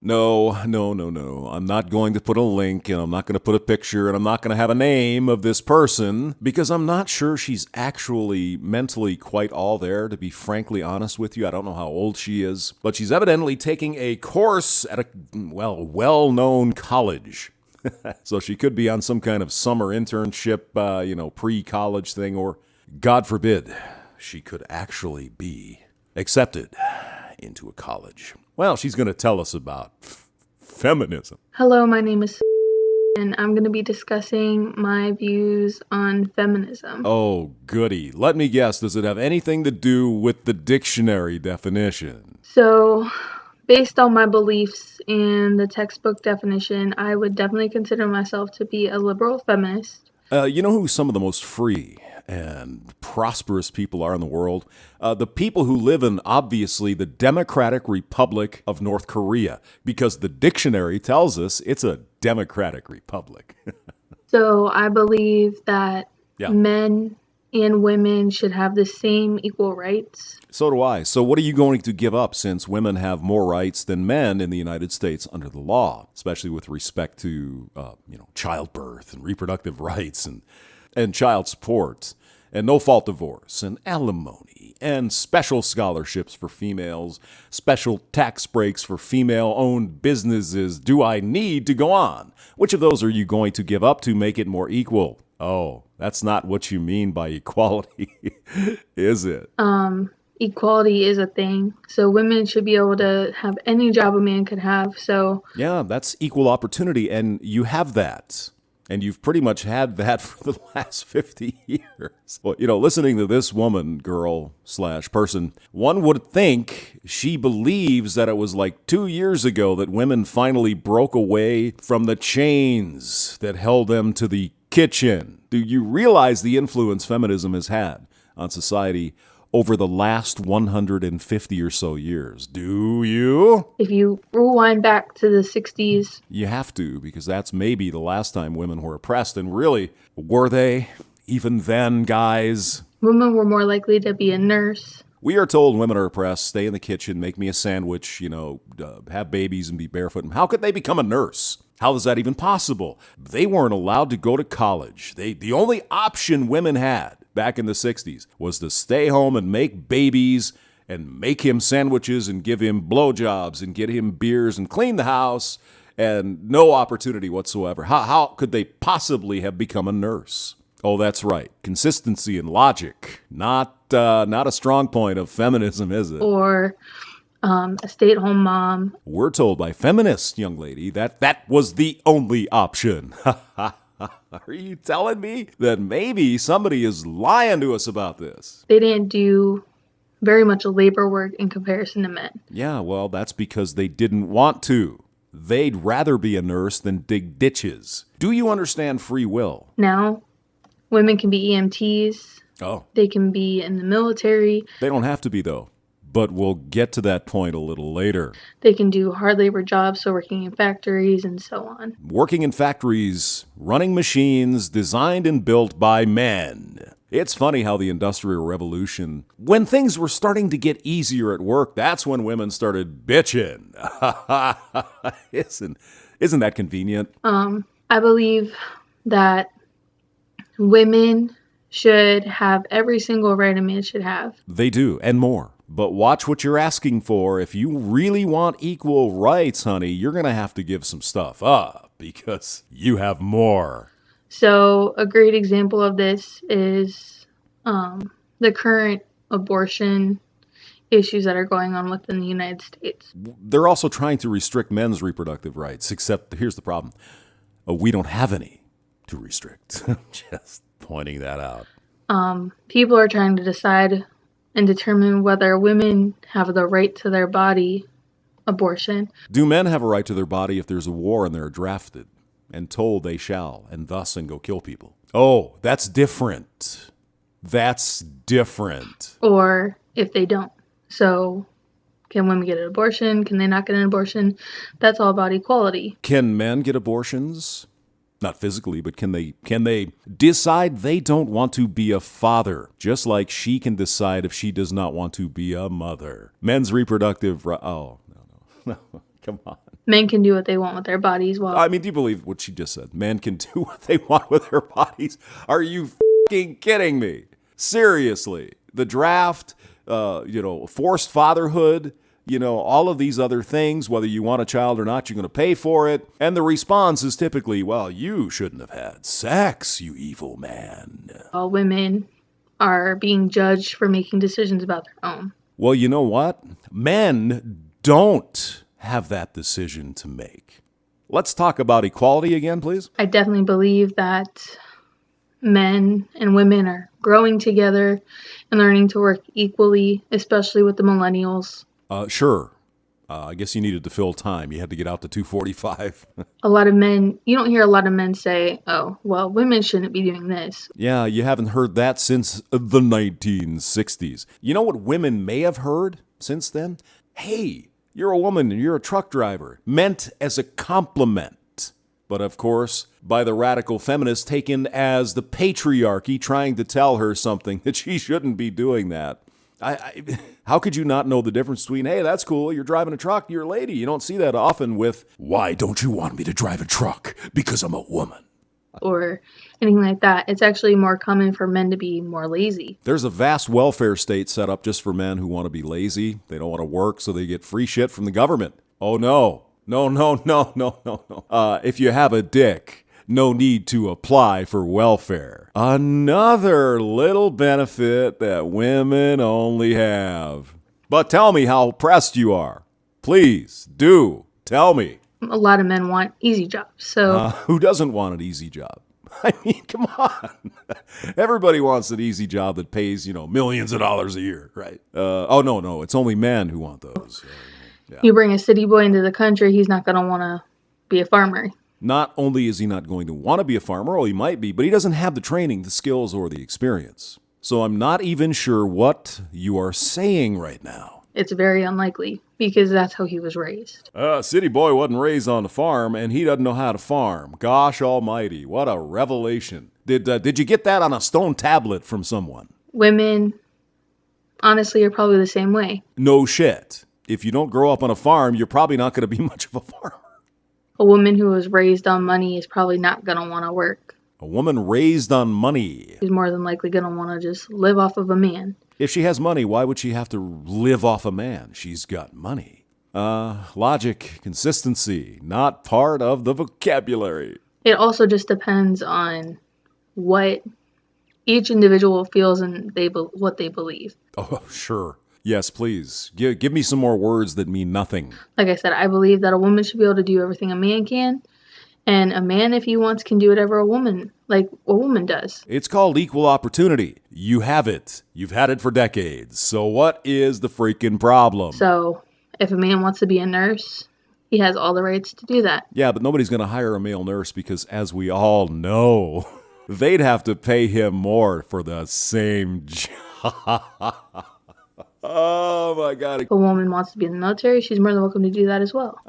No. I'm not going to put a link, and I'm not going to put a picture, and I'm not going to have a name of this person, because I'm not sure she's actually mentally quite all there, to be frankly honest with you. I don't know how old she is, but she's evidently taking a course at a, well-known college. So she could be on some kind of summer internship, pre-college thing, or, God forbid, she could actually be accepted into a college. Well, she's going to tell us about feminism. Hello, my name is and I'm going to be discussing my views on feminism. Oh, goody. Let me guess, does it have anything to do with the dictionary definition? So, based on my beliefs and the textbook definition, I would definitely consider myself to be a liberal feminist. You know who some of the most free and prosperous people are in the world? The people who live in, obviously, the Democratic Republic of North Korea, because the dictionary tells us it's a democratic republic. So, I believe that Yeah. men and women should have the same equal rights. So do I. So what are you going to give up, since women have more rights than men in the United States under the law, especially with respect to, childbirth and reproductive rights and child support and no-fault divorce and alimony and special scholarships for females, special tax breaks for female-owned businesses? Do I need to go on? Which of those are you going to give up to make it more equal? Oh, that's not what you mean by equality, is it? Equality is a thing. So, women should be able to have any job a man could have. So, Yeah, that's equal opportunity, and you have that. And you've pretty much had that for the last 50 years. Well, listening to this woman, girl/person, one would think she believes that it was like 2 years ago that women finally broke away from the chains that held them to the kitchen. Do you realize the influence feminism has had on society over the last 150 or so years? Do you? if you rewind back to the 60s, You have to, because that's maybe the last time women were oppressed. And really, were they? Even then, guys? women were more likely to be a nurse. We are told women are oppressed, stay in the kitchen, make me a sandwich, have babies and be barefoot. How could they become a nurse? How is that even possible? They weren't allowed to go to college. The only option women had back in the 60s was to stay home and make babies and make him sandwiches and give him blowjobs and get him beers and clean the house, and no opportunity whatsoever. How could they possibly have become a nurse? Oh, that's right. Consistency and logic. Not a strong point of feminism, is it? Or a stay-at-home mom. We're told by feminists, young lady, that was the only option. Are you telling me that maybe somebody is lying to us about this? They didn't do very much labor work in comparison to men. Yeah, well, that's because they didn't want to. They'd rather be a nurse than dig ditches. Do you understand free will? Now, women can be EMTs. Oh, They can be in the military. they don't have to be, though. But we'll get to that point a little later. They can do hard labor jobs, so working in factories and so on. Working in factories, running machines designed and built by men. It's funny how the Industrial Revolution, when things were starting to get easier at work, that's when women started bitching. Isn't that convenient? I believe that women should have every single right a man should have. They do, and more. But watch what you're asking for. If you really want equal rights, honey, you're going to have to give some stuff up, because you have more. So a great example of this is the current abortion issues that are going on within the United States. They're also trying to restrict men's reproductive rights, except here's the problem. We don't have any to restrict. Just pointing that out. People are trying to decide and determine whether women have the right to their body abortion. Do men have a right to their body if there's a war and they're drafted and told they shall, and thus and go kill people? Oh, that's different. That's different. Or if they don't. So can women get an abortion? Can they not get an abortion? That's all about equality. Can men get abortions? Not physically, but can they decide they don't want to be a father, just like she can decide if she does not want to be a mother? Men's reproductive oh, no, come on. men can do what they want with their bodies while I mean, do you believe what she just said? Men can do what they want with their bodies? Are you fucking kidding me? Seriously. The draft, forced fatherhood, all of these other things, whether you want a child or not, you're going to pay for it. And the response is typically, well, you shouldn't have had sex, you evil man. all women are being judged for making decisions about their own. Well, you know what? Men don't have that decision to make. Let's talk about equality again, please. I definitely believe that men and women are growing together and learning to work equally, especially with the millennials. Sure. I guess you needed to fill time. You had to get out to 2:45. You don't hear a lot of men say, oh, well, women shouldn't be doing this. Yeah, you haven't heard that since the 1960s. You know what women may have heard since then? Hey, you're a woman and you're a truck driver. Meant as a compliment. But of course, by the radical feminists taken as the patriarchy trying to tell her something that she shouldn't be doing that. How could you not know the difference between, hey, that's cool, you're driving a truck, you're a lady. You don't see that often with, why don't you want me to drive a truck? Because I'm a woman. Or anything like that. It's actually more common for men to be more lazy. There's a vast welfare state set up just for men who want to be lazy. They don't want to work, so they get free shit from the government. Oh, no. No. If you have a dick, no need to apply for welfare. Another little benefit that women only have. But tell me how pressed you are. Please, do tell me. A lot of men want easy jobs. So Who doesn't want an easy job? I mean, come on. Everybody wants an easy job that pays, millions of dollars a year, right? No. It's only men who want those. Yeah. You bring a city boy into the country, he's not going to want to be a farmer. Not only is he not going to want to be a farmer, or he might be, but he doesn't have the training, the skills, or the experience. So I'm not even sure what you are saying right now. It's very unlikely because that's how he was raised. City boy wasn't raised on a farm, and he doesn't know how to farm. Gosh almighty, what a revelation. Did you get that on a stone tablet from someone? Women, honestly, are probably the same way. No shit. If you don't grow up on a farm, you're probably not going to be much of a farmer. A woman who was raised on money is probably not going to want to work. A woman raised on money. She's more than likely going to want to just live off of a man. If she has money, why would she have to live off a man? She's got money. Logic, consistency, not part of the vocabulary. It also just depends on what each individual feels and what they believe. Oh, sure. Yes, please. Give me some more words that mean nothing. Like I said, I believe that a woman should be able to do everything a man can. And a man, if he wants, can do whatever a woman does. It's called equal opportunity. You have it. You've had it for decades. So what is the freaking problem? So if a man wants to be a nurse, he has all the rights to do that. Yeah, but nobody's going to hire a male nurse because, as we all know, they'd have to pay him more for the same job. Oh, my God. If a woman wants to be in the military, she's more than welcome to do that as well.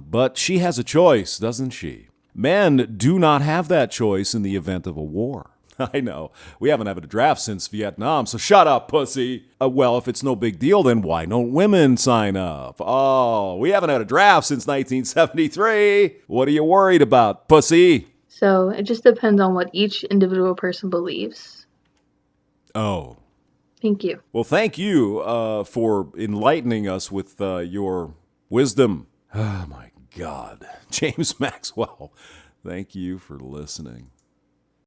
But she has a choice, doesn't she? Men do not have that choice in the event of a war. I know. We haven't had a draft since Vietnam, so shut up, pussy. Well, if it's no big deal, then why don't women sign up? Oh, we haven't had a draft since 1973. What are you worried about, pussy? So it just depends on what each individual person believes. Oh. Thank you. Well, thank you for enlightening us with your wisdom. Oh, my God. James Maxwell, thank you for listening.